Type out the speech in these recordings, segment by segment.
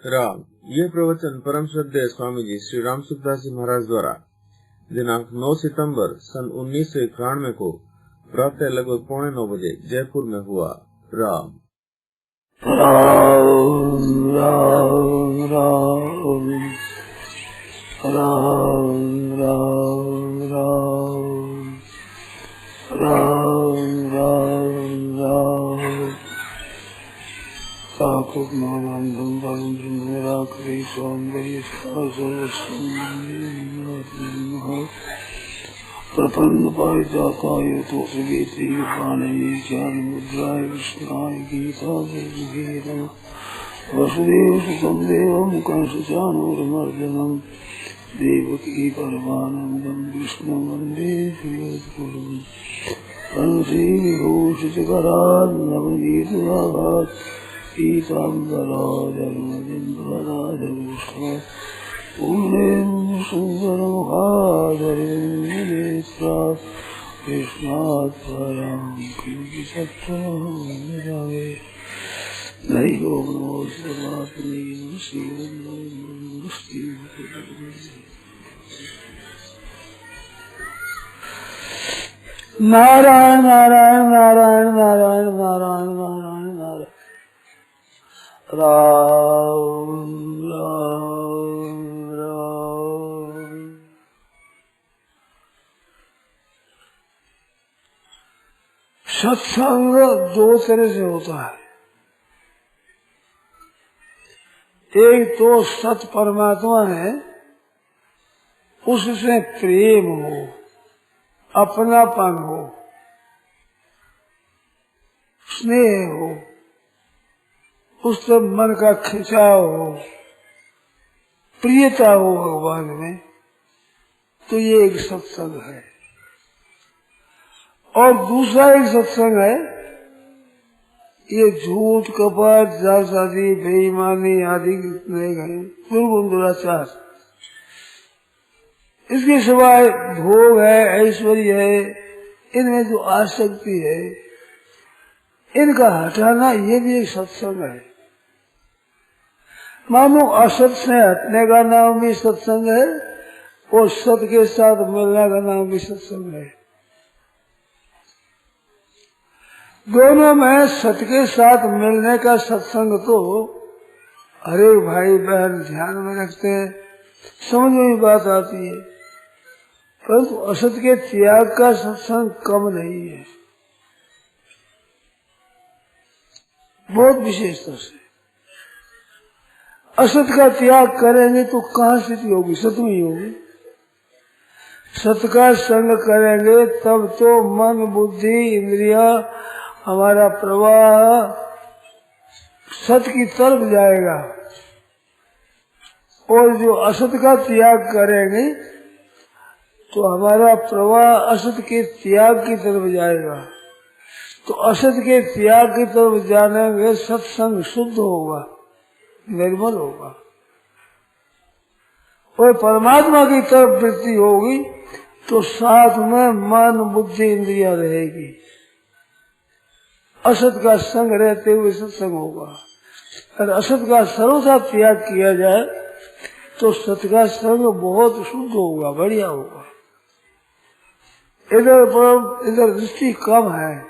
राम। ये प्रवचन परम श्रद्धेय स्वामी जी श्री राम सुखदास जी महाराज द्वारा दिनांक 9 सितंबर सन 1991 को प्रातः लगभग 8:45 बजे जयपुर में हुआ। राम राम राम राम राम राम राम राम राम साकुमानंदम परम निराकरी सौंदर्य प्रपन्न पारिजाताय तुलसी प्राणये ज्ञान मुद्राय कृष्णाय गीता गीतम वसुदेव सुतं देवं कंसचानूरमर्दनं देवकी परमानन्दं कृष्णं वन्दे श्रीगुरुं कंसीविभूषितकरान् नवनीतराभात् पीताम्बराजन्मदिन्द्रराजकृष्ण पूर्णेन्दुसुन्दरमुखादरिन्द्रनेत्रा कृष्णात् परं किमपि सत्त्वमिरामे नैको नमोऽस्तुते नारायण नारायण नारायण नारायण नारायण नारायण नारायण राम राम राम। सत्संग दो तरह से होता है। एक तो सत परमात्मा है, उससे प्रेम हो, अपनापन हो, स्नेह हो, उससे मन का खिंचाव हो, प्रियता हो भगवान में, तो ये एक सत्संग है। और दूसरा एक सत्संग है, ये झूठ कपट जालसाजी बेईमानी आदि दुर्गुण दुराचार, इसके सिवाय भोग है, ऐश्वर्य है, इनमें जो आसक्ति है, इनका हटाना ये भी एक सत्संग है। मानो असत से हटने का नाम भी सत्संग है और सत के साथ मिलने का नाम भी सत्संग है। दोनों में सत के साथ मिलने का सत्संग तो हरे भाई बहन ध्यान में रखते हैं, समझ में बात आती है, परंतु असत के त्याग का सत्संग कम नहीं है, बहुत विशेषता से। असत का त्याग करेंगे तो कहाँ स्थिति होगी? सत में ही होगी। सत का संग करेंगे तब तो मन बुद्धि इंद्रिया हमारा प्रवाह सत की तरफ जाएगा, और जो असत का त्याग करेंगे तो हमारा प्रवाह असत के त्याग की तरफ जाएगा। तो असत के त्याग की तरफ जाने में सत्संग शुद्ध होगा, निर्मल होगा, और परमात्मा की तरफ वृत्ति होगी तो साथ में मन बुद्धि इंद्रिया रहेगी। असत का संग रहते हुए सत्संग होगा। अगर असत का सर्वथा त्याग किया जाए तो सत का संग बहुत शुद्ध होगा, बढ़िया होगा। इधर दृष्टि कम है,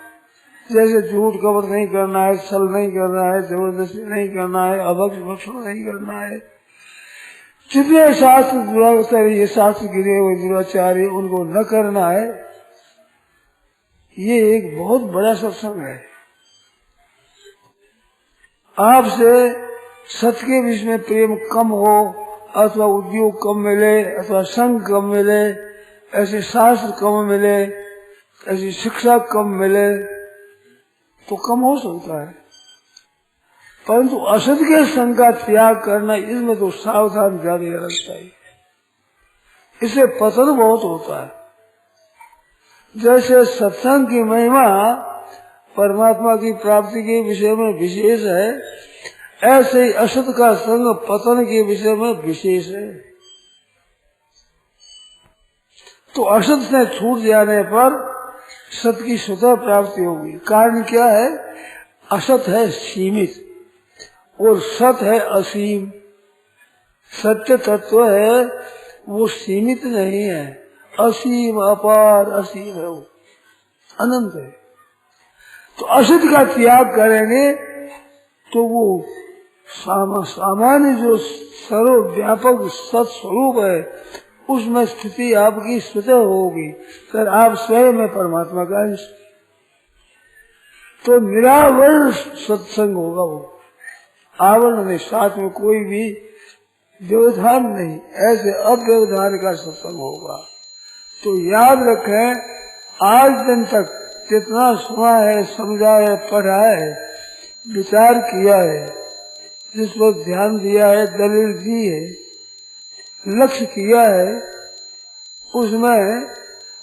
जैसे झूठ कपट नहीं करना है, छल नहीं करना है, जबरदस्ती नहीं करना है, अभक्ष भक्षण नहीं करना है, जितने शास्त्र दुराचार्य शास्त्र गिरे हुए दुराचार्य उनको न करना है, ये एक बहुत बड़ा सत्संग है। आपसे सत्य के विषय में प्रेम कम हो, अथवा उद्योग कम मिले, अथवा संग कम मिले, ऐसे शास्त्र कम मिले, ऐसी शिक्षा कम मिले तो कम हो सकता है, परंतु असत के संग का त्याग करना, इसमें तो सावधान ज्यादा रहना चाहिए। इससे पतन बहुत होता है। जैसे सत्संग की महिमा परमात्मा की प्राप्ति के विषय में विशेष है, ऐसे ही असत का संग पतन के विषय में विशेष है। तो असत से छूट जाने पर सत की स्वतः प्राप्ति होगी। कारण क्या है? असत है सीमित और सत है असीम। सत्य तत्व है वो सीमित नहीं है, असीम अपार असीम है, वो अनंत है। तो असत का त्याग करेंगे तो वो सामान्य जो सर्वव्यापक सत्स्वरूप है उसमें स्थिति आपकी स्वतः होगी, फिर आप स्वयं में परमात्मा का अंश, तो निरावरण सत्संग होगा। वो आवरण में साथ में कोई भी व्यवधान नहीं, ऐसे अव्यवधान का सत्संग होगा। तो याद रखें, आज दिन तक जितना सुना है, समझा है, पढ़ा है, विचार किया है, जिस पर ध्यान दिया है, दलील दी है, लक्ष्य किया है, उसमें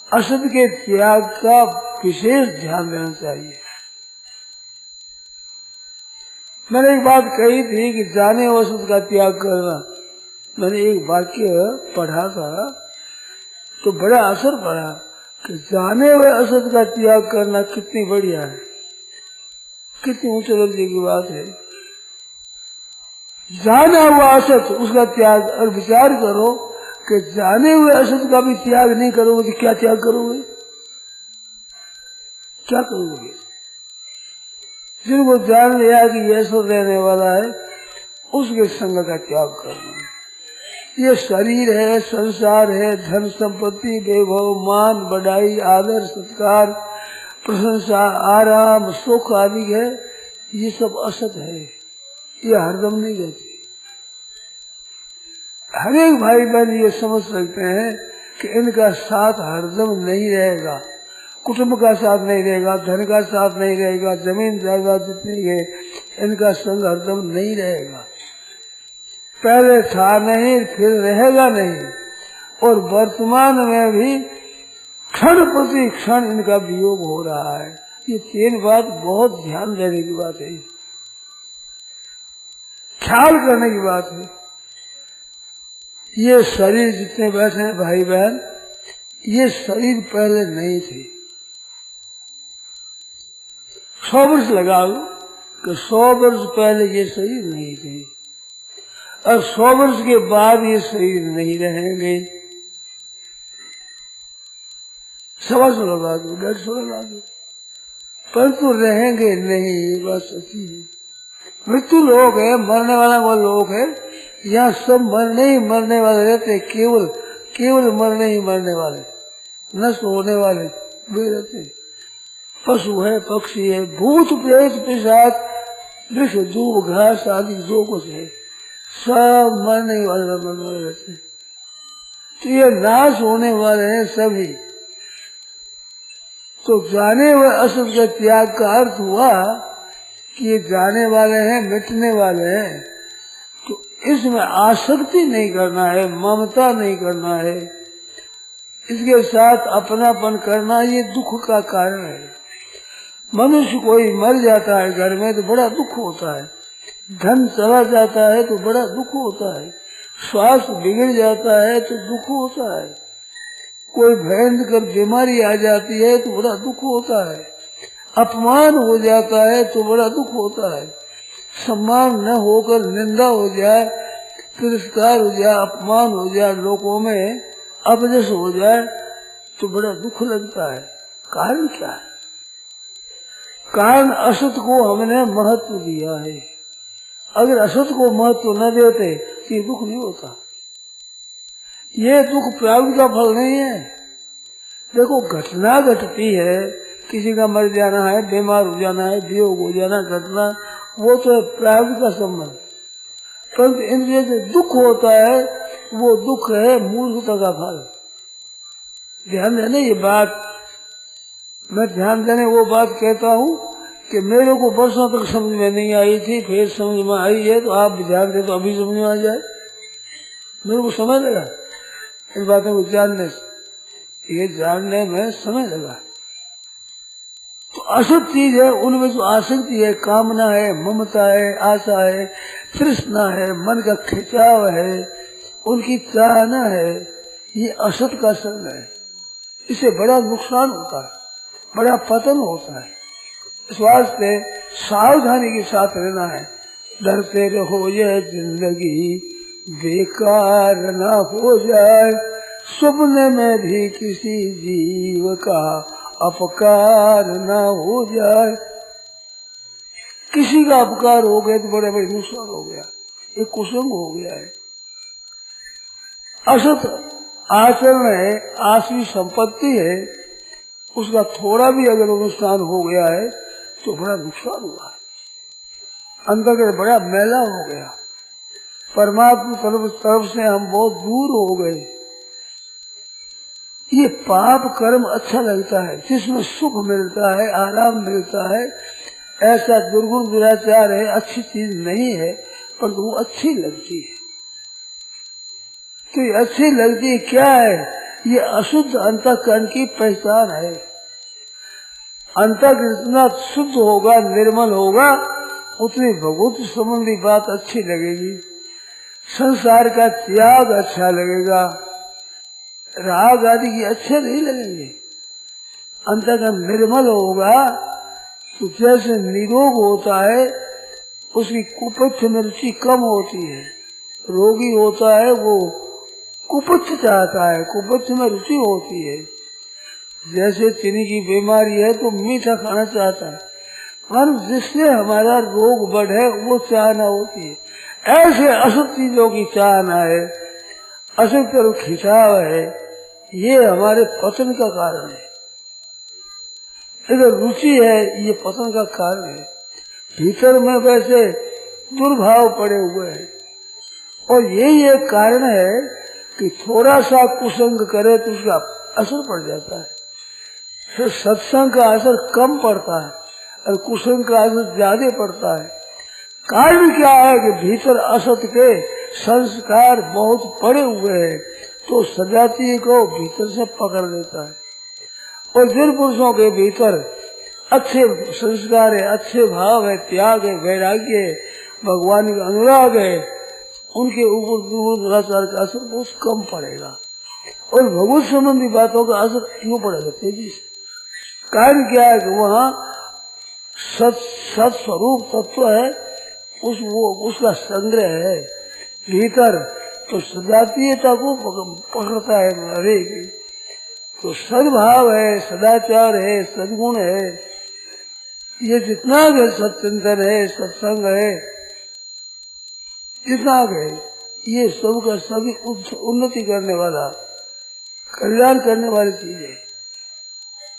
असत के त्याग का विशेष ध्यान देना चाहिए। मैंने एक बात कही थी कि जाने असत का त्याग करना, मैंने एक वाक्य पढ़ा था तो बड़ा असर पड़ा कि जाने हुए असत का त्याग करना कितनी बढ़िया है, कितनी ऊंचे दर्जे की बात है। जाना हुआ असत उसका त्याग, और विचार करो कि जाने हुए असत का भी त्याग नहीं करोगे तो क्या त्याग करोगे, क्या करोगे? जिनको जान लिया कि ये सब रहने वाला है उसके संग का त्याग करना। ये शरीर है, संसार है, धन संपत्ति, वैभव, मान, बढ़ाई, आदर, सत्कार, प्रशंसा, आराम, सुख आदि है, ये सब असत है, ये हरदम नहीं रहते। हर एक भाई बहन ये समझ सकते हैं कि इनका साथ हरदम नहीं रहेगा, कुटुंब का साथ नहीं रहेगा, धन का साथ नहीं रहेगा, जमीन जायदाद जितनी है इनका संग हरदम नहीं रहेगा। पहले था नहीं, फिर रहेगा नहीं, और वर्तमान में भी क्षण प्रति क्षण इनका वियोग हो रहा है। ये तीन बात बहुत ध्यान देने की बात है, ख्याल करने की बात है। ये शरीर जितने बैठे हैं भाई बहन, ये शरीर पहले नहीं थे। 100 वर्ष लगा लो कि 100 वर्ष पहले ये शरीर नहीं थे, और 100 वर्ष के बाद ये शरीर नहीं रहेंगे। 125 लगा दो, 150 लगा दो, परंतु रहेंगे नहीं, ये बात सच्ची है। मृत्यु लोग है, मरने वाला वो लोग है, यहाँ सब मरने ही मरने वाले रहते, केवल मरने ही मरने वाले, नष्ट होने वाले वे रहते। पशु है, पक्षी है, भूत प्रेत पिशाच, वृक्ष दूब घास आदि जो कुछ है सब मरने वाले रहते। तो ये नाश होने वाले हैं सभी। तो जाने हुए असत का त्याग का अर्थ हुआ कि ये जाने वाले हैं, मिटने वाले हैं, तो इसमें आसक्ति नहीं करना है, ममता नहीं करना है, इसके साथ अपनापन करना ये दुख का कारण है। मनुष्य कोई मर जाता है घर में तो बड़ा दुख होता है, धन चला जाता है तो बड़ा दुख होता है, स्वास्थ्य बिगड़ जाता है तो दुख होता है, कोई भयंकर बीमारी आ जाती है तो बड़ा दुख होता है, अपमान हो जाता है तो बड़ा दुख होता है, सम्मान न होकर निंदा हो जाए, तिरस्कार हो जाए, अपमान हो जाए, लोगों में अपजस हो जाए तो बड़ा दुख लगता है। कारण क्या है? कारण असत को हमने महत्व दिया है। अगर असत को महत्व न देते तो ये दुख नहीं होता। ये दुख प्रारब्ध का फल नहीं है। देखो घटना घटती है, किसी का मर जाना है, बीमार हो जाना है, वियोग हो जाना, घटना, वो तो है प्रारब्ध का संबंध। परंतु इनसे जो दुख होता है वो दुख है मूर्खता का फल। ध्यान देना ये बात, मैं ध्यान देने वो बात कहता हूँ कि मेरे को वर्षों तक समझ में नहीं आई थी, फिर समझ में आई है, तो आप ध्यान दे तो अभी समझ में आ जाए। मेरे को समय लगा इन बातों को जानने से, ये जानने में समय लगा। तो असत चीज है, उनमें जो आसक्ति है, कामना है, ममता है, आशा है, तृष्णा है, मन का खिंचाव है, उनकी चाहना है, ये असत का संग है। इससे बड़ा नुकसान होता है, बड़ा पतन होता है। इस वास्ते सावधानी के साथ रहना है। डरते रहो यह जिंदगी बेकार न हो जाए, स्वप्न में भी किसी जीव का अपकार न हो जाए। किसी का अपकार हो गया तो बड़े बड़े नुकसान हो गया, एक कुसंग हो गया है। असत आचरण है, आसवी संपत्ति है, उसका थोड़ा भी अगर नुकसान हो गया है तो बड़ा नुकसान हुआ है, अंतर्गत बड़ा मैला हो गया। परमात्मा तरफ से हम बहुत दूर हो गए। ये पाप कर्म अच्छा लगता है, जिसमें सुख मिलता है, आराम मिलता है, ऐसा दुर्गुण दुराचार है, अच्छी चीज नहीं है, पर वो अच्छी लगती है। तो ये अच्छी लगती क्या है? ये अशुद्ध अंतःकरण की पहचान है। अंतःकरण जितना शुद्ध होगा, निर्मल होगा, उतनी भगवत संबंधी बात अच्छी लगेगी, संसार का त्याग अच्छा लगेगा, राग आदि की अच्छे नहीं लगेंगे। अंतःकरण निर्मल होगा तो जैसे निरोग होता है, उसकी कुपथ में रुचि कम होती है। रोगी होता है वो कुपथ चाहता है, कुपथ में रुचि होती है। जैसे चीनी की बीमारी है तो मीठा खाना चाहता है, पर जिससे हमारा रोग बढ़े वो चाहना होती है। ऐसे अशुद्ध चीजों की चाहना है, अशुद्ध तरफ खिंचाव है, ये हमारे पतन का कारण है। इधर रुचि है, ये पतन का कारण है। भीतर में वैसे दुर्भाव पड़े हुए हैं, और यही एक कारण है कि थोड़ा सा कुसंग करे तो उसका असर पड़ जाता है। फिर सत्संग का असर कम पड़ता है और कुसंग का असर ज्यादा पड़ता है। कारण क्या है कि भीतर असत के संस्कार बहुत पड़े हुए हैं, तो सजाती को भीतर से पकड़ लेता है। और जिन पुरुषों के भीतर अच्छे संस्कार है, अच्छे भाव है, त्याग है, वैराग्य है, भगवान का अनुराग है, उनके ऊपर दुराचार का असर बहुत कम पड़ेगा, और भगवत संबंधी बातों का असर यूँ पड़ेगा तेजी से। कारण क्या है कि वहाँ सत स्वरूप तत्व है, उसका संग्रह है भीतर, तो सजातीयता को पकड़ता है रहेगी। तो सद्भाव है, सदाचार है, सद्गुण है, ये जितना भी सत्चिंतन है, सत्संग है, जितना है, ये सबका सभी उन्नति करने वाला, कल्याण करने वाली चीज है,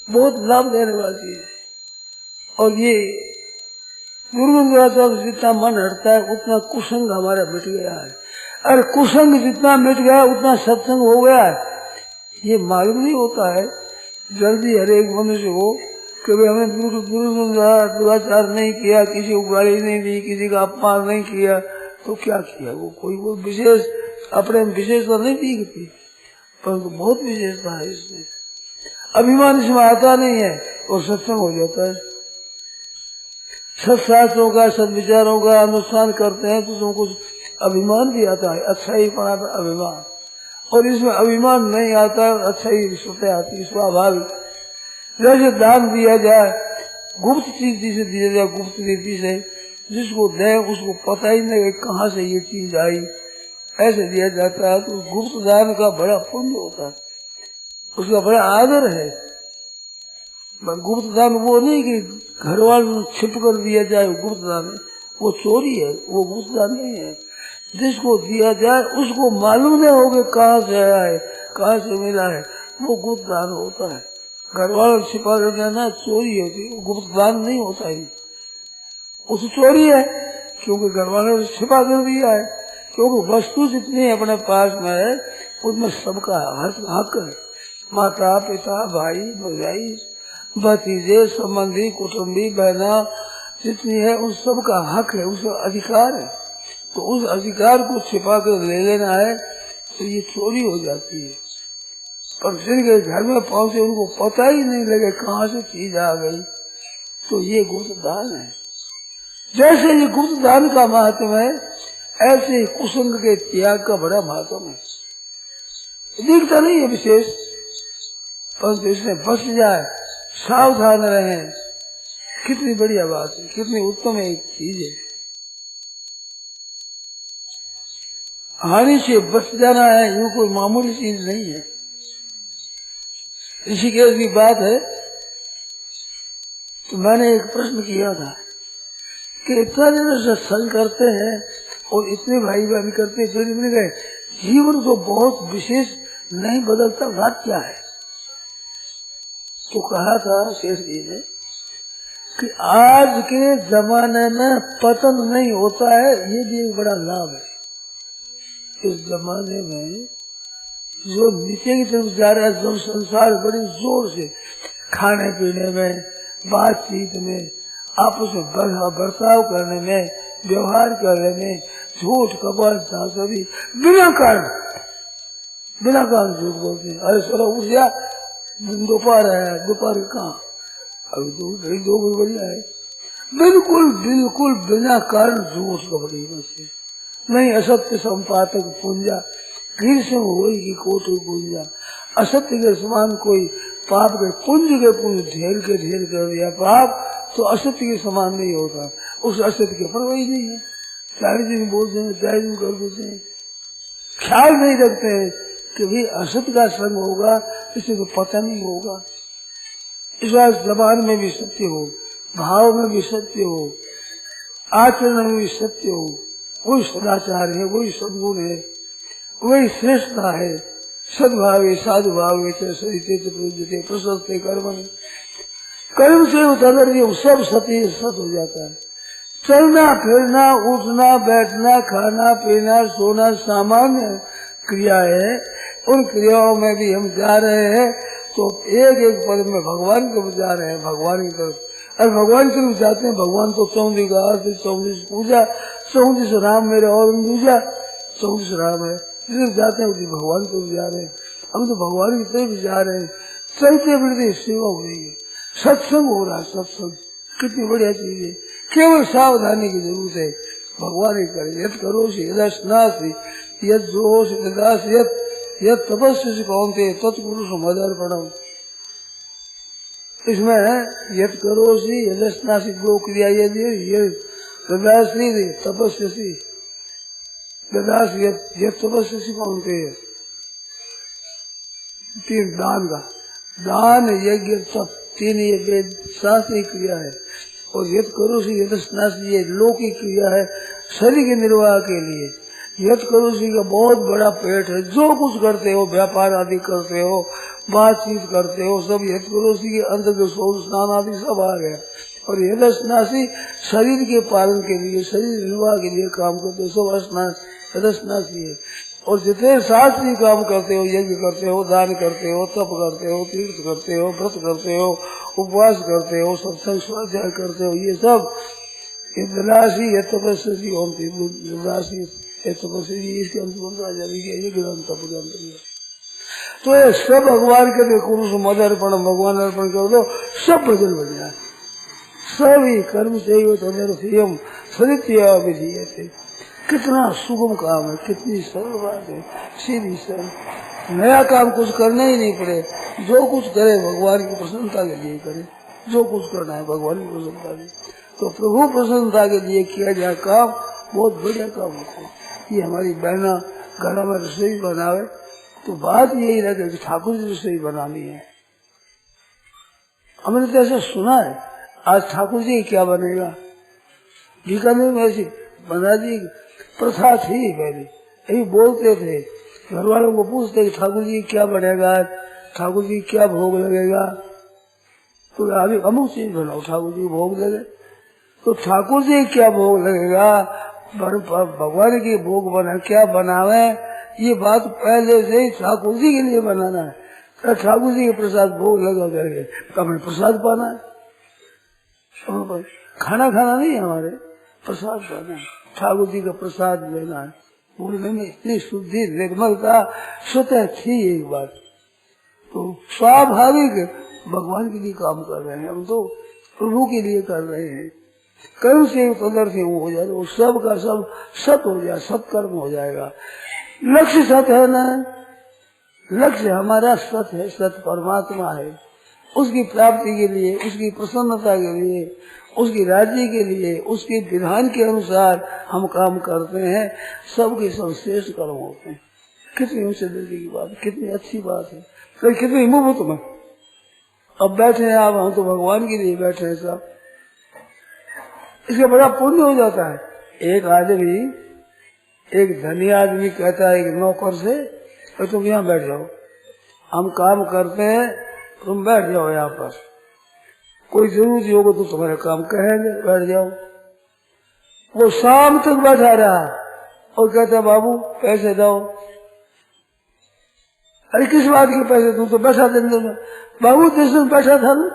बहुत लाभ देने वाली चीज है। और ये दुर्गुण जितना मन हटता है उतना कुसंग हमारा मिट गया है, और कुसंग जितना मिट गया उतना सत्संग हो गया है। ये मालूम नहीं होता है जल्दी हर एक मनुष्य को कि हमने दुराचार नहीं किया, किसी को गाली नहीं दी, किसी का अपमान नहीं किया, तो क्या किया? वो कोई वो विशेष अपने विशेषता नहीं दिखती, परंतु बहुत विशेषता है इसमें। अभिमान इसमें आता नहीं है और सत्संग हो जाता है। सत्शास्त्रों का, सदविचारों का अनुष्ठान करते हैं तो तुमको अभिमान भी आता है, अच्छा ही पड़ा अभिमान, और इसमें अभिमान नहीं आता, अच्छा ही स्वतः आती है, स्वाभाविक। जैसे दान दिया जाए, गुप्त चीज से दिया जाए, गुप्त रीति से, जिसको दे उसको पता ही नहीं कहाँ से ये चीज आई, ऐसे दिया जाता है, तो गुप्त दान का बड़ा पुण्य होता है, उसका बड़ा आदर है। गुप्त दान वो नहीं कि घर वालों छिप कर दिया जाए, गुप्त दान वो चोरी है, वो गुप्त दान नहीं है। जिसको दिया जाए उसको मालूम नहीं होगा कहाँ से आया है, कहाँ से मिला है, वो गुप्त दान होता है। घर वालों छिपा कर देना चोरी होती है, गुप्त दान नहीं होता है, वो तो चोरी है, क्योंकि घर वालों ने छिपा कर दिया है। क्योंकि वस्तु जितनी अपने पास में है उनमें सबका हक है। माता पिता भाई भौजाई भतीजे संबंधी कुटुम्बी बहना जितनी है उन सबका हक है, उसका अधिकार है। तो उस अधिकार को छिपा कर ले लेना है तो ये चोरी हो जाती है। पर जिनके घर में पहुंचे उनको पता ही नहीं लगे कहाँ से चीज आ गई, तो ये गुप्त दान है। जैसे ये गुप्त दान का महत्व है, ऐसे ही कुसंग के त्याग का बड़ा महत्व है। दिखता नहीं है विशेष, परंतु इसमें बच जाए, सावधान रहे, कितनी बढ़िया बात है, कितनी उत्तम एक चीज है। हानि से बच जाना है, यूं कोई मामूली चीज नहीं है। ऋषिकेश की बात है, तो मैंने एक प्रश्न किया था कि इतना दिन सत्संग करते हैं और इतने भाई बहन करते हैं, फिर मैंने कहा जीवन तो बहुत विशेष नहीं बदलता, बात क्या है? तो कहा था शेष जी ने कि आज के जमाने में पतन नहीं होता है, ये भी एक बड़ा लाभ है। इस जमाने में जो नीचे की तरफ जा रहा है, जो संसार बड़ी जोर से खाने पीने में, बातचीत में, आपस में बर्ताव करने में, व्यवहार करने में, झूठ कपट सभी बिना कारण झूठ बोलते हैं। अरे सर उठ जा, दोपहर है, दोपहर कहाँ, अभी तो 2 बजे है। बिल्कुल बिना कारण झूठ कपड़ी बसे नहीं। असत्य संपातक पुंजा, कीर्षण होई की कोटु पुंजा। असत्य के समान कोई पाप के पुंज ढेर कर दिया पाप, तो असत्य के समान नहीं होता। उस असत्य के परवाह ही नहीं है, चाहे दिन बोलते हैं, चाहे दिन कर देते हैं, ख्याल नहीं रखते हैं कि भाई असत्य का संग होगा, इससे तो पता नहीं होगा। इस बार जबान में भी सत्य हो, भाव में भी सत्य हो, आचरण में भी सत्य हो, वही सदाचार है, वही सद्गुण है, वही श्रेष्ठता है। सद्भावे साधुभाव प्रशस्ते कर्म से उतर सब सत्य सत हो जाता है। चलना फिरना, उठना बैठना, खाना पीना, सोना सामान्य क्रिया है। उन क्रियाओं में भी हम जा रहे हैं तो एक पद में भगवान की तरफ जा रहे हैं, भगवान की तरफ। और भगवान की तरफ जाते हैं, भगवान तो 34 का आरती, 34 पूजा, 34 राम मेरे और दूजा 34 राम है। जिधर जाते हैं उसी भगवान को जा रहे हैं। हम तो भगवान की तरफ जा रहे हैं। चलते फिरते सेवा हो रही है, सत्संग हो रहा है। सत्संग कितनी बढ़िया चीज है, केवल सावधानी की जरूरत है। भगवान ही करे, यद करो यदस्नासी यद जोश यदास यद तपस्या कौनते तत्पुरुष मदर्पणम। इसमें यद करो यदस्नासी 2 क्रिया, ये तपस्या ददास यद तपस्या कौनते 3 दान का, दान यज्ञ तप 3 ये वेद शास्त्रीय क्रिया है। और यद करो यदस्नासी ये लौकिक क्रिया है, शरीर के निर्वाह के लिए। यद करोसी का बहुत बड़ा पेट है, जो कुछ करते हो, व्यापार आदि करते हो, बातचीत करते हो, सब यद करोसी के अंदर सौर स्नान आदि सब आ गया। और यदस्नासी शरीर के पालन के लिए, शरीर निर्वाह के लिए काम करते हो, सब यदस्नासी है। और जितने शास्त्रीय काम करते हो, यज्ञ करते हो, दान करते हो, तप करते हो, तीर्थ करते हो, व्रत करते हो, उपवास करते हो, सत्संग स्वाध्याय करते हो, ये सब राशि यद तपस्या होती इसके तो ये सब भगवान के कुरुष मद अर्पण भगवान अर्पण कर दो, सब भजन बन जाए। सभी कर्म से विधि। कितना सुगम काम है, कितनी सरल बात है, सीधी सरल। नया काम कुछ करना ही नहीं पड़े, जो कुछ करे भगवान की प्रसन्नता के लिए करे। जो कुछ करना है भगवान की प्रसन्नता के लिए, तो प्रभु प्रसन्नता के लिए किया जाए काम, बहुत बढ़िया काम होता है। ये हमारी बहना घर में रसोई बनावे तो बात यही रहे कि ठाकुर जी रसोई बनानी है। हमने तो ऐसा सुना है, आज ठाकुर जी क्या बनेगा, बीकानेर में ऐसी बना दी प्रथा थी पहले, यही बोलते थे। घर वालों को पूछते कि ठाकुर जी क्या बनेगा, ठाकुर जी क्या भोग लगेगा, तो अभी अमुक चीज बनाओ, ठाकुर जी भोग लगे। तो ठाकुर जी क्या भोग लगेगा, भगवान की भोग बना क्या बनावे, ये बात पहले से ही ठाकुर जी के लिए बनाना है। तो ठाकुर जी के प्रसाद भोग लगा करके हमें प्रसाद पाना है, खाना खाना नहीं है, हमारे प्रसाद पाना है, ठाकुर जी का प्रसाद लेना है। बोलने में इतनी शुद्धि निर्मलता स्वतः थी एक बात। तो स्वाभाविक भगवान के लिए काम कर रहे हैं, हम तो प्रभु के लिए कर रहे हैं। कर्म से उतर से वो हो जाए, वो सब का सब सत हो जाए, सत्कर्म हो जाएगा। लक्ष्य सत है ना, लक्ष्य हमारा सत है, सत परमात्मा है। उसकी प्राप्ति के लिए, उसकी प्रसन्नता के लिए, उसकी राज्य के लिए, उसके विधान के अनुसार हम काम करते हैं। सबके सब श्रेष्ठ कर्म होते हैं। कितनी ऊंचे दर्जे की बात है, कितनी अच्छी बात है, तो कितनी मुफ्त में। अब बैठे हैं आप, हम तो भगवान के लिए बैठे हैं सब, इसका बड़ा पुण्य हो जाता है। एक आदमी, एक धनी आदमी कहता है एक नौकर से, तो तुम यहाँ बैठ जाओ, हम काम करते हैं, तुम बैठ जाओ यहाँ पर, कोई जरूरत होगा तो तुम्हारा काम कहेंगे, बैठ जाओ। वो शाम तक बैठा रहा और कहता बाबू पैसे दो। अरे किस बात के पैसे, तू तो बैठा दिन बाबू जिस दिन बैठा था ना।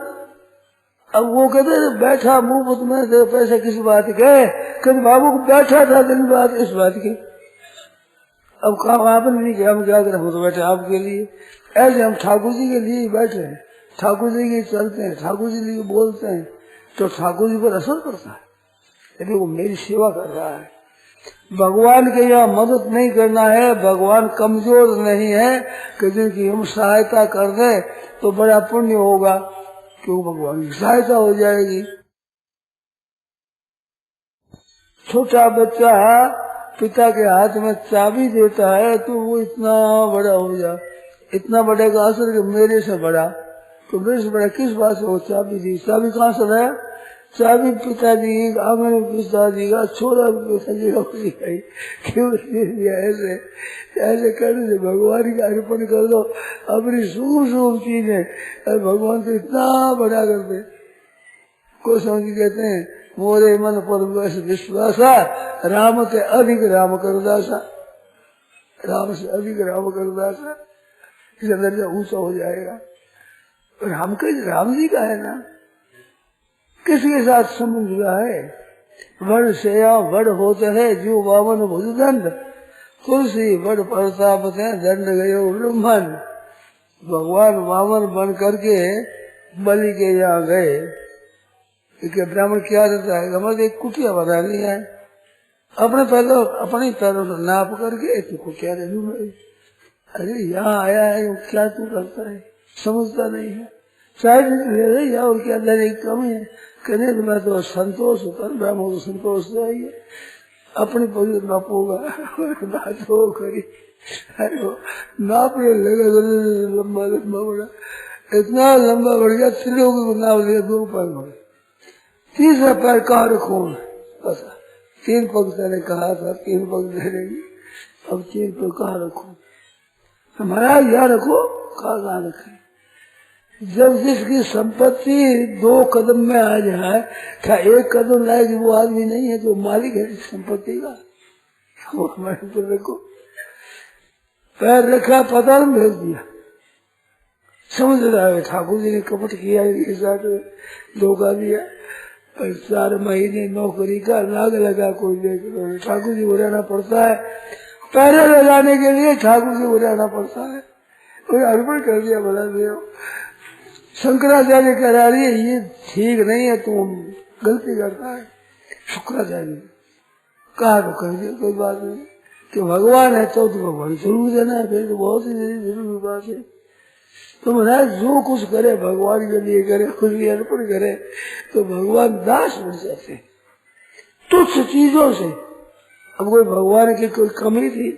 अब वो कहते बैठा मुफ्त में दे पैसे, किस बात के? कहते बाबू को बैठा था दिन बात इस बात की। अब काम आपने नहीं किया, हम क्या करें, हम तो बैठे आपके लिए। ऐसे हम ठाकुर जी के लिए बैठे हैं, ठाकुर जी के चलते हैं, ठाकुर जी के बोलते हैं, तो ठाकुर जी पर असर पड़ता है। यदि वो मेरी सेवा कर रहा है, भगवान के यहाँ मदद नहीं करना है, भगवान कमजोर नहीं है कि जिनकी हम सहायता कर दे तो बड़ा पुण्य होगा, क्यों भगवान की सहायता हो जाएगी। छोटा बच्चा पिता के हाथ में चाबी देता है तो वो इतना बड़ा हो जा, इतना बड़े का असर कि मेरे से बड़ा, तो मेरे से बड़ा किस बात से वो चाबी दी। चाबी कहाँ से है? चाबी पिताजी आंगन पिताजी का, छोरा पिताजी का क्यों ऐसे ऐसे करने से भगवान का अर्पण कर दो अपनी शुभ शुभ चीजें, भगवान को इतना बड़ा कर दे। को समझ कहते हैं मोरे मन पर विश्वासा, राम से अधिक राम कर दासा, राम से अधिक राम कर दासा, इसका दर्जा ऊंचा हो जाएगा। राम जी का है ना, किसके साथ संबंध जुड़ा है? वड़ से वड़ होते है जो वामन भुजदंड, तुलसी वड़ प्रताप से दंड गयो ब्रह्मन। भगवान वामन बन करके बलि के यहाँ गए, क्योंकि ब्राह्मण क्या रहता है, हमारे एक कुटिया बना लिया है, अपनी तरफ नाप करके एक कुटिया दे दूं। अरे यहाँ आया है क्या तू करता है, समझता नहीं है, शायद ले रही और क्या दर कमी है, कहने तो मैं तो संतोष होता, ब्राह्मण को संतोष चाहिए, अपनी पवित्र नापोगा बात हो करी। अरे नापने लगा लंबा लंबा बड़ा, इतना लंबा बढ़ गया, त्रिलोकी को नाप लिया, 2 पैर बढ़, तीसरा पैर कहाँ रखो, बस 3 पग मैंने कहा था 3 पग दे देगी, अब 3 पग कहाँ रखो, महाराज यहाँ रखो, कहाँ रखे। जब जिसकी संपत्ति 2 कदम में आ जाए, क्या 1 कदम लाएगी वो आदमी नहीं है जो मालिक है संपत्ति का, वो हमारे ऊपर रखो। पैर रखा, पता नहीं भेज दिया, समझ रहा है ठाकुर जी ने कपट किया, इसके साथ धोखा दिया। 4 महीने नौकरी का लाग लगा, कोई देख ठाकुर जी को रहना पड़ता है, पैरे लगाने के लिए ठाकुर जी को रहना पड़ता है। कोई अर्पण कर दिया, बना दिया। शंकराचार्य करा रही है ये ठीक नहीं है, तुम गलती करता है। शुक्राचार्य कहा तो कर दिया, कोई बात नहीं, कि भगवान है तो भगवान जरूर देना है, फिर तो बहुत ही जरूरी बात है। तो महाराज जो कुछ करे भगवान के लिए करे, खुद भी अर्पण करे, तो भगवान दास बन जाते हैं तुच्छ चीजों से। अब कोई भगवान की कोई कमी थी,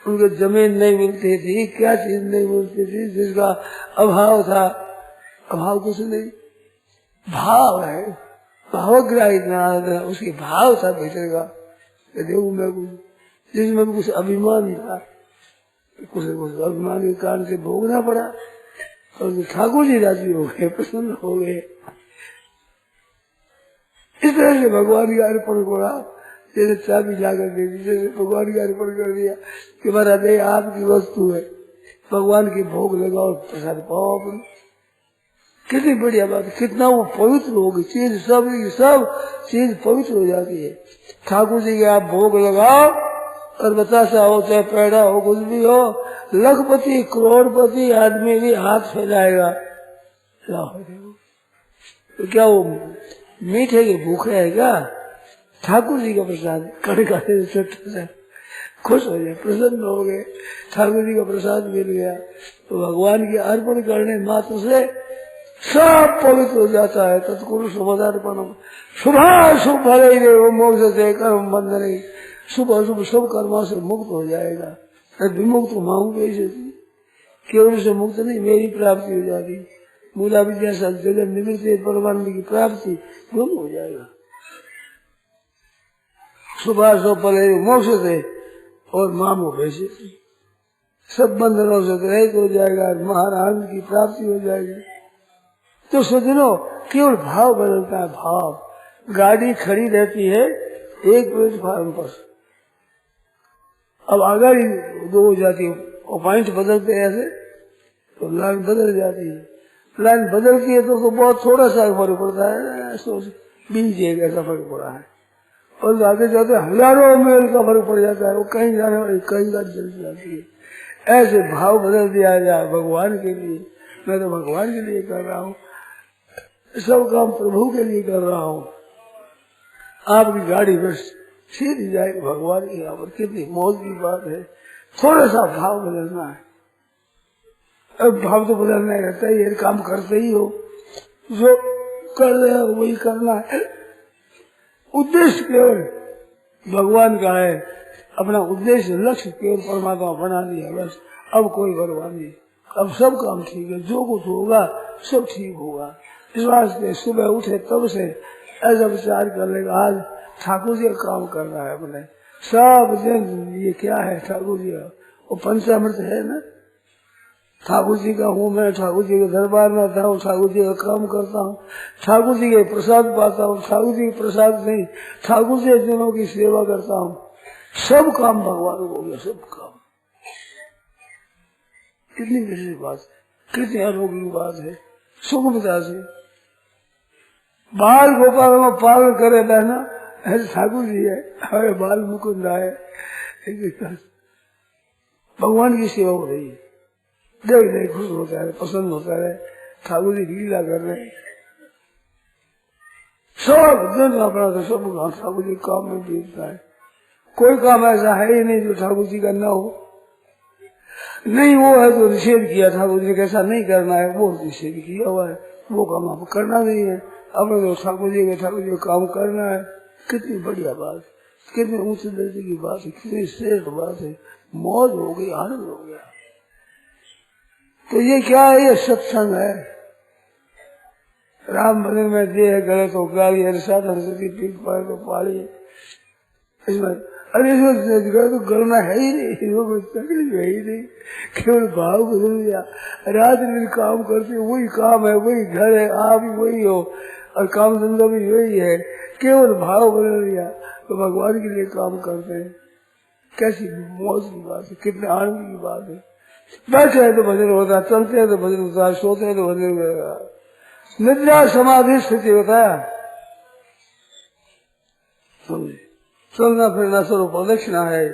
उनको जमीन नहीं मिलती थी, क्या चीज नहीं मिलती थी, जिसका अभाव था, अभाव कुछ नहीं, भाव है, भावग्राही उसके भाव था भीतर का, देखू मैं कुछ जिसमें कुछ अभिमान था, कुछ अभिमान के कारण से भोगना पड़ा, और ठाकुर जी राजी हो गए, प्रसन्न हो गए। इस तरह से भगवान का अर्पण करा, जैसे चाबी जाकर दे दी, जैसे भगवान का अर्पण कर दिया कि महाराज आपकी वस्तु है, भगवान की भोग लगाओ, प्रसाद पाओ अपने। कितनी बढ़िया बात, कितना वो पवित्र होगी चीज, सब चीज पवित्र हो जाती है। ठाकुर जी के आप भोग लगाओ, और बतासा हो चाहे पेड़ा हो, कुछ भी हो, लखपति करोड़पति आदमी भी हाथ फैलाएगा, तो क्या वो मीठे के भूखे है क्या? ठाकुर जी का प्रसाद कड़का से खुश हो गए, प्रसन्न हो गए, ठाकुर जी का प्रसाद मिल गया। तो भगवान के अर्पण करने मात्र से सब पवित्र हो जाता है। तत्कुरु शुभदार्पणम शुभ शुभ भले ही वो मोक्ष से कर्म बंध नहीं, शुभ अशुभ सब कर्मों से मुक्त हो जाएगा। विमुक्त मांग कैसे थी, केवल से मुक्त नहीं, मेरी प्राप्ति हो जाती। मूला विद्या सब जगह निवृत्त परमानंद की प्राप्ति दोनों हो जाएगा। सुबह सो पले मोक्ष से और मामो वैसे सब बंधनों से रहित हो जाएगा, महाराज की प्राप्ति हो जाएगी। तो सज्जनों केवल भाव बदलता है। भाव गाड़ी खड़ी रहती है एक प्लेटफार्म पर, अब आगे दो हो जाती है और पॉइंट बदलते हैं ऐसे तो लाइन बदल जाती है। लाइन बदलती है तो बहुत थोड़ा सा फर्क पड़ता है, सोच 20 एक ऐसा फर्क पड़ा है। और आगे जाते हजारों मील का फर्क पड़ जाता है, वो कहीं जाने वाली कहीं गाड़ी चल जाती है। ऐसे भाव बदल दिया जाए भगवान के लिए। मैं तो भगवान के लिए कर रहा हूँ, सब काम प्रभु के लिए कर रहा हूँ। आपकी गाड़ी बस सीधी जाएगी भगवान की यहाँ पर। कितनी मौज की बात है। थोड़ा सा भाव बदलना है। अब भाव तो बदलना रहता है, ये काम करते ही हो, जो कर रहे हो वही करना है। उद्देश्य केवल भगवान का है, अपना उद्देश्य लक्ष्य केवल परमात्मा बना दिया बस। अब कोई परवाह नहीं, अब सब काम ठीक है, जो कुछ होगा सब ठीक होगा। इस वास्ते सुबह उठे तब से ऐसा विचार कर लेगा आज ठाकुर जी का काम करना है अपने। सब दिन ये क्या है ठाकुर जी का, वो पंचामृत है ना, ठाकुर जी का हूँ मैं, ठाकुर जी के दरबार में आता हूँ, ठाकुर जी का काम करता हूँ, ठाकुर जी के प्रसाद पाता हूँ, ठाकुर जी के प्रसाद नहीं ठाकुर जी जनों की सेवा करता हूँ। सब काम भगवान हो गया, सब काम। कितनी विशेष बात, कितनी अनोखी बात है। सुगमता से बाल गोपाल में पालन करे बहना ऐसे ठाकुर जी है, हमारे बाल मुकुंद आए, भगवान की सेवा हो रही है। देख देख खुश होता है, पसंद होता है, ठाकुर जी लीला कर रहे हैं। सब दिन अपना तो सब ठाकुर जी काम में बीतता है। कोई काम ऐसा है ही नहीं जो ठाकुर जी का न हो। नहीं वो है तो निषेध किया ठाकुर जी कैसा नहीं करना है, वो निषेध किया हुआ है, वो काम आपको करना नहीं है। अपने तो ठाकुर जी का काम करना है। कितनी बढ़िया बात, कितनी ऊंचे दर्जे की बात है, कितनी श्रेष्ठ बात है। मौज हो गई, आनंद हो गया। तो ये क्या है, ये सत्संग है। राम भजन में दे है गले तो गाली, हर सरस्वती पीठ पाए तो पाली। इसमें अरे तो गलना है ही नहीं, वो कोई तकलीफ है ही नहीं, केवल भाव बदल गया। रात दिन काम करते वही काम है, वही घर है, आप भी वही हो और काम धंधा भी वही है, केवल भाव बदल गया तो भगवान के लिए काम करते हैं। कैसी मौज की बात है, कितने आनंद की बात है। बैठे है तो भजन होता है, चलते हैं तो भजन होता है, सोते हैं तो भजन होता है। निद्रा समाधि स्थिति होता है, चलना फिरना स्वरूप प्रदक्षिणा है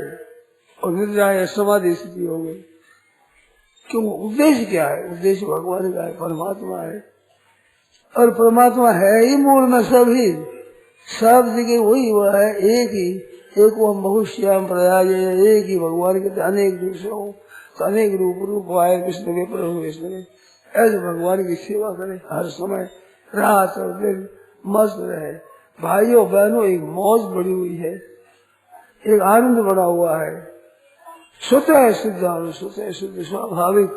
और निद्रा है, समाधि स्थिति हो गई। क्यों, उद्देश्य क्या है? उद्देश्य भगवान का है, परमात्मा है। और परमात्मा है ही मूल में सभी, सब जगह वही हुआ है, एक ही। एक वो बहुश्याम प्रयाज, एक ही भगवान के अनेक दूसरों अनेक रूप आए विष्णु के प्रभु विष्णु के। ऐसे भगवान की सेवा करें हर समय, रात और दिन मस्त रहे। भाइयों बहनों, एक मौज बढ़ी हुई है, एक आनंद बढ़ा हुआ है। स्वतः शुद्ध आनंद, स्वतः शुद्ध स्वाभाविक।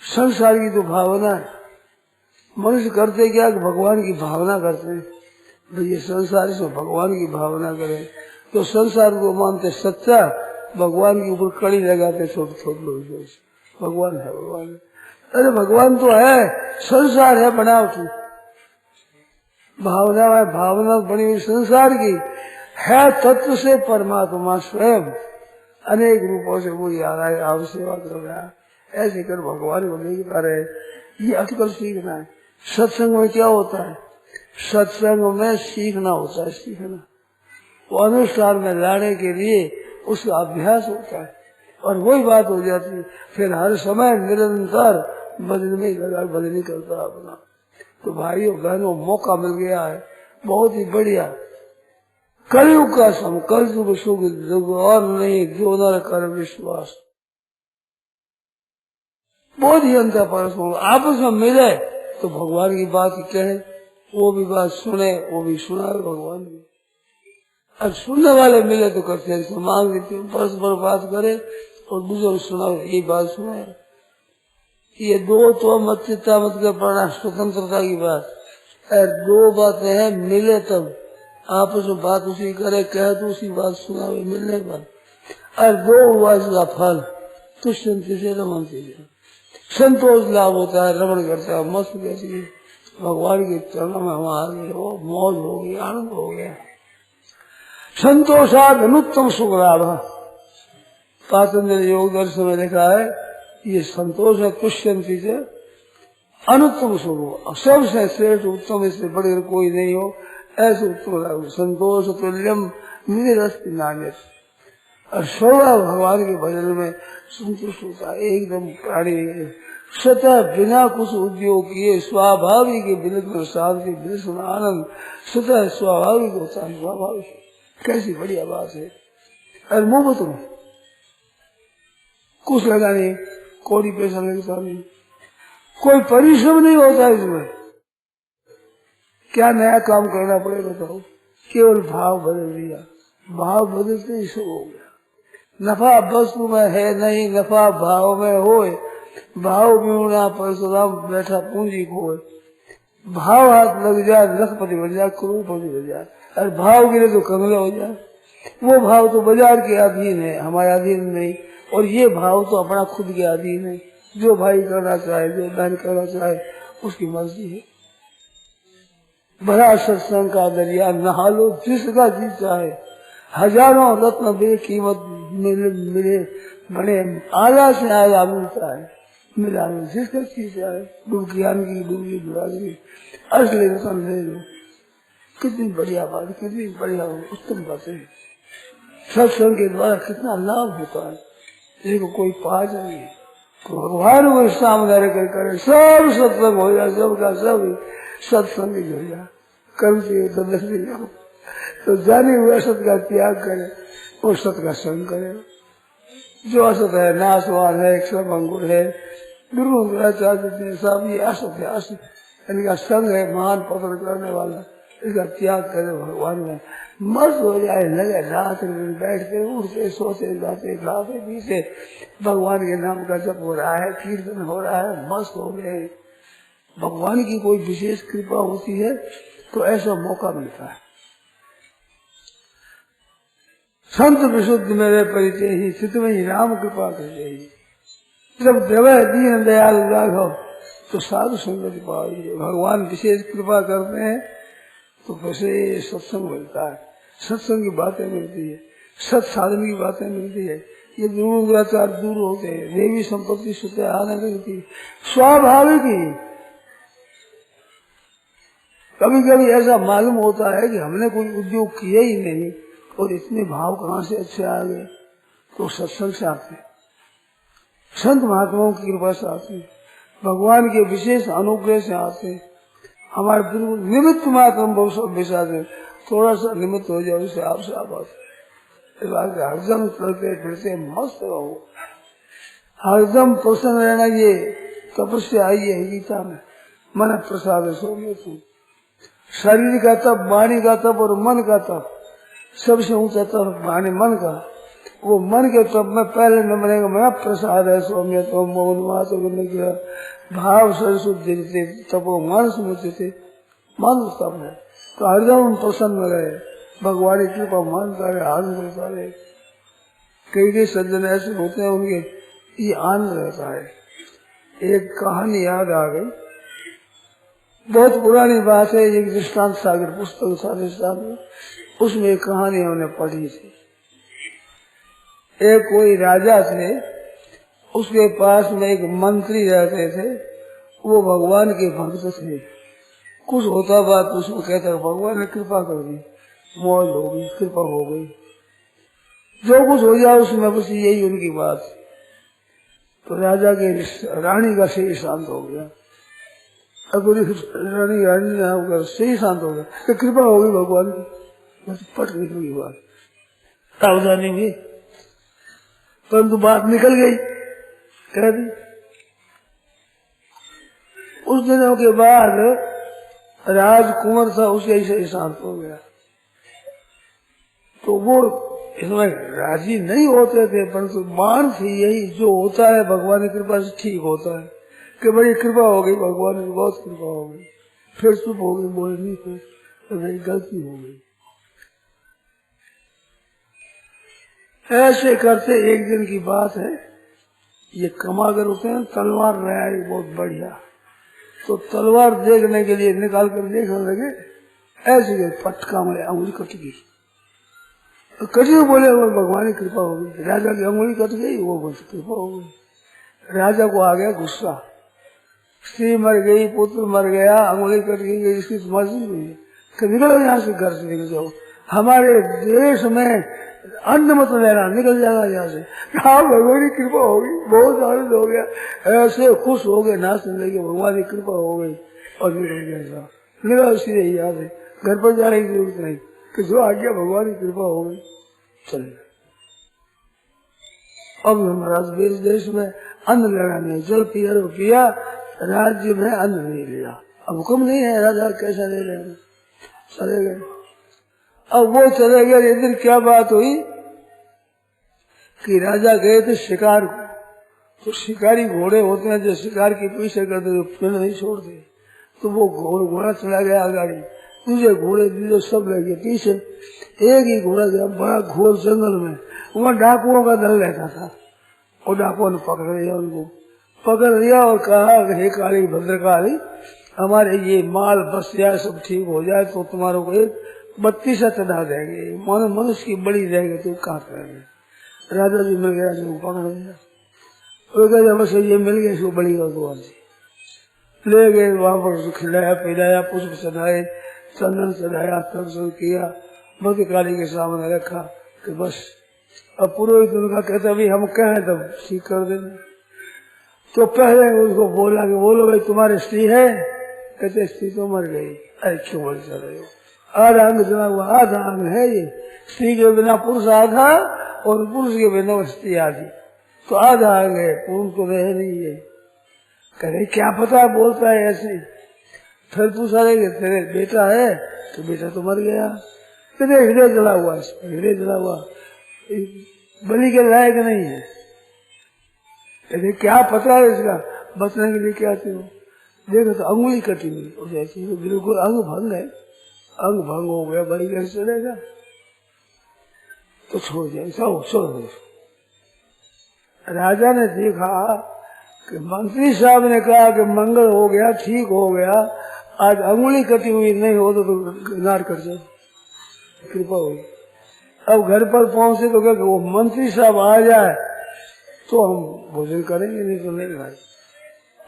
संसार की तो भावना है, मनुष्य करते क्या कि भगवान की भावना करते हैं। तो ये संसार से भगवान की भावना करें तो संसार को मानते सच्चा, भगवान के ऊपर कड़ी लगाते छोटे छोटे लोग। भगवान है, भगवान है। अरे भगवान तो है, संसार है बनावटी, भावना है, भावना बनी हुई संसार की है। तत्व से परमात्मा स्वयं अनेक रूपों से वो आ रहा है, आप सेवा कर रहा है। ऐसे कर भगवान को नहीं पा रहे, ये अटकल सीखना है। सत्संग में क्या होता है? सत्संग में सीखना होता है, सीखना। वो अनुष्ठान में लाने के लिए उसका अभ्यास होता है और वही बात हो जाती है। फिर हर समय निरंतर बदलने लगा, बदलने करता अपना। तो भाइयों बहनों, मौका मिल गया है बहुत ही बढ़िया। कलयुग का सम, कलयुग सुख दुख और नहीं, जो नर कर विश्वास। बहुत ही अंतर परस्पर आपस में मिले तो भगवान की बात कहे, वो भी बात सुने, वो भी सुनाए भगवान की। अब सुनने वाले मिले तो करते हैं, मांग देते हैं, परस्पर बात करे और दूसरों सुनाओ, ये बात सुने। ये दो तो मत चित्ता मत कर पड़ना, स्वतंत्रता की बात। दो बातें हैं, मिले तब आपस में बात उसी करे, कहे तो उसी बात सुनावे मिलने पर। और दो हुआ इसका फल, तुष्यंति से रमनती से संतोष लाभ होता है, रमण करता है, मस्त कैसी भगवान के चरणों में हम आ गए, वो मौज हो गई, आनंद हो गया। संतोषाद अनुत्तम सुख लाभ, पातंजलि योग दर्शन में लिखा है, ये संतोष है तुष्यंति से अनुत्तम सुख, सबसे श्रेष्ठ उत्तम, इससे बढ़कर कोई नहीं हो, ऐसे उत्तम संतोष तुल्यम निरस्ति नान्यत। और सर्वा भगवान के भजन में संतुष्ट होता है एकदम प्राणी, स्वतः बिना कुछ उद्योग किए स्वाभाविक बिल्कुल शांति विलक्षण आनंद स्वतः स्वाभाविक होता है, स्वाभाविक। कैसी बढ़िया बात है। और मुंह तुम कुछ लगा नहीं, कोई पैसा लगता नहीं, कोई परिश्रम नहीं होता इसमें। क्या नया काम करना पड़ेगा बताओ, केवल भाव बदल दिया, भाव बदलते ही सब हो गया। नफा वस्तु में है नहीं, नफा भाव में होए, भाव में परशुराम बैठा पूंजी खोए। भाव हाथ लग जाए लखपति बन जाए, करोड़पति बन जाए, और भाव गिरे तो कंगला हो जाए। वो भाव तो बाजार के अधीन है, हमारे अधीन नहीं। और ये भाव तो अपना खुद के अधीन है, जो भाई करना चाहे, जो दान करना चाहे, उसकी मर्जी है। बड़ा सत्संग का दरिया नहा लो जिसका जी चाहे, हजारों रत्न बेकीमत मिले बड़े आला से आला मिलता है, मिला जिसका चीज चाहे, ज्ञान की डूबी दुरागरी असली रतन ले लो। कितनी बढ़िया बात, कितनी बढ़िया उत्तम बात है। सत्संग के द्वारा कितना लाभ होता है, इसको कोई पा जाए तो भगवान को सामने रखकर करे, सब सत्संग हो जाए, सबका सब सत्संग ही हो जाए। कर्म से तो जाने हुए असत का त्याग करे और सत का संग करे। जो असत है नाशवान है, क्षम अंगुर है, दुर्गुणाचार्य सब ये असत है, असत इनका संग है महान पतन करने वाला, इसका त्याग करे भगवान में मस्त हो जाए। लगे रात में बैठते उठते सोते जाते खाते पीते भगवान के नाम का जप हो रहा है, कीर्तन हो रहा है, मस्त हो गए। भगवान की कोई विशेष कृपा होती है तो ऐसा मौका मिलता है। संत विशुद्ध मेरे परिचय ही चित्त में ही राम कृपा करते ही। जब देवय दीन दयाल राघव तो साधु संगति पाओगे। भगवान विशेष कृपा करते हैं तो विशेष सत्संग मिलता है, सत्संग की बातें मिलती है, सत साधन की बातें मिलती है। ये दुराचार दूर होते हैं, देवी संपत्ति सुते आने लगती है, स्वाभाविक ही। कभी कभी ऐसा मालूम होता है कि हमने कोई उद्योग किया ही नहीं और इतने भाव कहाँ से अच्छे आ गए, तो सत्संग से आते, संत महात्माओं की कृपा से आते, भगवान के विशेष अनुग्रह से आते। हमारे बिल्कुल निमित्त मात्र हम विषा से थोड़ा सा निमित्त हो जाए उससे आपसे आवाज हरदम चलते फिरते मस्त रहो, हरदम प्रसन्न रहना। ये तपस्या आई है गीता में, मन प्रसाद सो में तू। शरीर का तप, वाणी का तप और मन का तप, सबसे ऊंचा तप वाणी मन का। वो मन के तप में पहले न बनेगा मैं प्रसाद है सौम्य तो मौन मात्र भाव सरस्वती तपो मन समुचित मन तप है। तो हरदम प्रसन्न रहे, भगवान की कृपा मान करे, आनंद रहता रहे। कई सज्जन ऐसे होते हैं उनके ये आनंद रहता है। एक कहानी याद आ गई, बहुत पुरानी बात है, एक दृष्टांत सागर पुस्तक था दृष्टांत, उसमें एक कहानी हमने पढ़ी थी। एक कोई राजा थे, उसके पास में एक मंत्री रहते थे, वो भगवान के भक्त थे। कुछ होता बात उसको कहता भगवान ने कृपा कर दी, मौज हो गई, कृपा हो गई, जो कुछ हो जाए उसमें बस यही उनकी बात। तो राजा के रानी का सही शांत हो गया, अगर रानी सही शांत हो गया तो कृपा हो गई भगवान की, बस पट निकली बात, सावधानी हुई, परंतु बात निकल गई, कह दी। उस दिनों के बाद राजकुमार था उसे ऐसे शांत हो गया। तो वो इसमें राजी नहीं होते थे, परंतु बाण थी यही, जो होता है भगवान की कृपा से ठीक होता है कि बड़ी कृपा हो गई, भगवान की बहुत कृपा हो गई। फिर चुप हो गई, बोले नहीं, फिर तो मेरी गलती हो गई। ऐसे करते एक दिन की बात है, ये कमागर होते हैं, तलवार रहा बहुत बढ़िया, तो तलवार देखने के लिए निकाल कर देखने लगे, ऐसे पटका में अंगुली कट गई। कटी बोले वो भगवान की कृपा हो गई, राजा की अंगुली कट गई, वो बोलते कृपा हो गई। राजा को आ गया गुस्सा, स्त्री मर गई, पुत्र मर गया, अंगुली कट गई, इसकी मर्जी हुई कि निकलो यहाँ से, घर से निकल जाओ, हमारे देश में अन्न मत लेना, निकल जाना यहाँ से। हाँ भगवान की कृपा हो गई, बहुत आनंद हो गया, ऐसे खुश हो गए, नाचने लगे, भगवान की कृपा हो गई और निकल गया। निकल सीधे यहाँ से, घर पर जाने की जरूरत नहीं कि जो आ गया भगवान की कृपा हो गई, चले। अब महाराज देश में अन्न लेना नहीं, जल पिया तो पिया, राज्य में अन्न नहीं लिया। अब हुक्म नहीं है, राजा कैसा ले लेना, चले गए। अब वो चले गए, एक दिन क्या बात हुई कि राजा गए थे शिकार को, तो शिकारी घोड़े होते हैं जो शिकार के पीछे करते, जो पेड़ नहीं छोड़ते, तो वो घोड़ा चला गया गाड़ी, दूसरे घोड़े दूसरे सब लगे पीछे, एक ही घोड़ा गया बड़ा घोर जंगल में, वहाँ डाकुओं का दल रहता था, और डाकुओं ने पकड़ लिया, उनको पकड़ लिया और कहा हे काली भद्रकाली, हमारे ये माल बस जाए, सब ठीक हो जाए तो तुम्हारे को एक 32 चढ़ा देंगे, मानो मनुष्य की बड़ी रहेगी, तो कहा करेंगे। राजा जी मिल गया, जो पकड़ लिया, वो कहते बस ये मिल गया, इसको बड़ी और ले गए, वहां पर खिलाया पिलाया, पुष्प चढ़ाए, चंदन चढ़ाया, तब सब किया, भद्रकाली के सामने रखा कि बस अब पुरोहित उनका कहता अभी हम कहें तब ठीक कर देंगे। तो पहले उसको बोला कि बोलो भाई तुम्हारी स्त्री है, कहते स्त्री तो मर गई। अरे क्यों मर चल रहे हो, आधा अंग चला हुआ, आधा अंग है ये, स्त्री के बिना पुरुष आधा और पुरुष के बिना स्त्री आधी, तो आधा अंग है, पुरुष को रह नहीं है। कहते क्या पता बोलता है ऐसे। फिर पूछा रहे तेरे बेटा है, तो बेटा तो मर गया, कहते हृदय जला हुआ, हृदय जला हुआ, बलि के लायक नहीं है। कहते क्या पता है इसका, बचने के लिए क्या थे हो, देखो तो अंगुली कटी हुई, जैसे बिल्कुल अंग भंग है, अंग भंग हो गया, बलि कैसे चलेगा, तो छोड़ जाए, छोड़। राजा ने देखा कि मंत्री साहब ने कहा कि मंगल हो गया, ठीक हो गया, आज अंगुली कटी हुई नहीं हो तो नार कर जाए, कृपा हुई। अब घर पर पहुंचे तो क्या वो मंत्री साहब आ जाए तो हम भोजन करेंगे, नहीं तो नहीं खाए,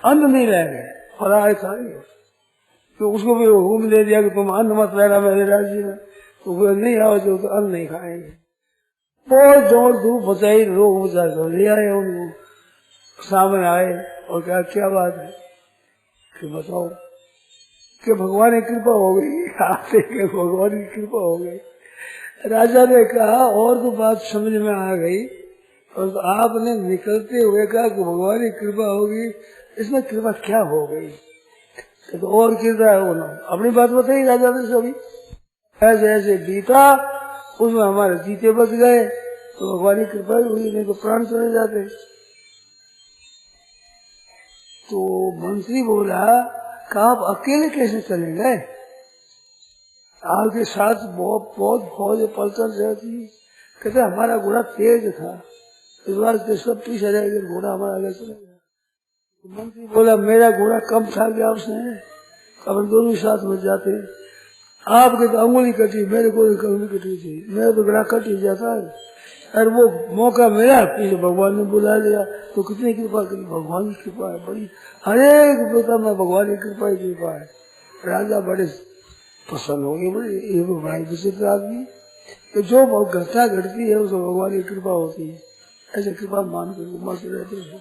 अन्न नहीं लेंगे, फलाहार खाएंगे। तो उसको भी हुक्म दे दिया कि तुम अन्न मत लेना मेरे राज्य में, तो वो नहीं आओ जो तो अन्न नहीं खाएंगे। बहुत दौड़ धूप बचाई, लोग ले आए, उनको सामने आए और कहा क्या बात है कि बताओ कि भगवान की कृपा हो गई, आते के भगवान की कृपा हो गई। राजा ने कहा और तो बात समझ में आ गई, और तो आपने निकलते हुए कहा कि भगवान की कृपा होगी, इसमें कृपा क्या हो गई, तो और कृपा है वो ना, अपनी बात बताई राजा ने सभी, ऐसे ऐसे बीता, उसमें हमारे जीते बच गए, तो भगवान की कृपा ही हुई, नहीं तो प्राण चले जाते। तो मंत्री बोला कि आप अकेले कैसे चले गए, आपके साथ बहुत फौज पलटन रहती। कहते हमारा घोड़ा तेज था, इस बार के सब पीछे रह गए, घोड़ा हमारा आगे चला गया। तो मंत्री बोला मेरा घोड़ा कम था कि आपसे, अपन दोनों साथ में जाते, आपके तो अंगुली कटी, मेरे को अंगुली कटी थी, मेरा तो घोड़ा कट ही जाता है। और वो मौका मिला, पीछे भगवान ने बुला लिया, तो कितनी कृपा करी, भगवान की कृपा है बड़ी, हरेक प्रकार में भगवान की कृपा ही कृपा है। राजा बड़े प्रसन्न हो गए, ये बड़ा विचित्र आदमी, तो जो घटना घटती है उसको भगवान की कृपा होती है, ऐसे कृपा मान कर मस्त रहते हैं।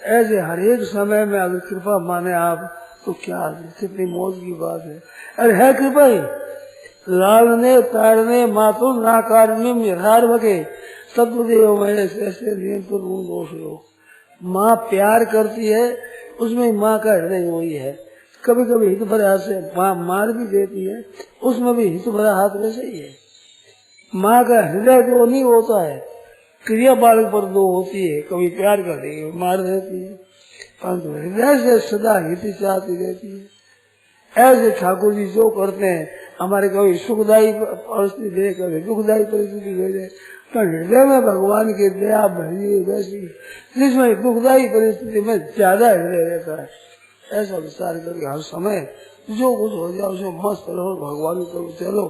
ऐसे हरेक समय में अगर कृपा माने आप तो क्या कितनी मौज की बात है। अरे है कृपा ही, लालने तारने मातुल नाकारण्यम यथार्थ के तत्वदेव में ऐसे नियंत्रण दोष लो, माँ प्यार करती है, उसमें माँ का हृदय वही है। कभी कभी हित भरा से माँ मार भी देती है, उसमें भी हित भरा हाथ वैसे ही है। माँ का हृदय तो नहीं होता है, क्रिया बालक पर दो होती है, कभी प्यार कर देगी मार देती है, परंतु हृदय से सदा हित चाहती रहती है। ऐसे ठाकुर जी जो करते हैं, हमारे कभी सुखदायी परिस्थिति दे, कभी दुखदायी परिस्थिति दे, तो हृदय में भगवान की दया भरी वैसी, जिसमें दुखदायी परिस्थिति में ज्यादा हृदय रहता है। ऐसा विचार करके हर समय जो कुछ हो जाए उसे मस्त रहो, भगवान को चलो,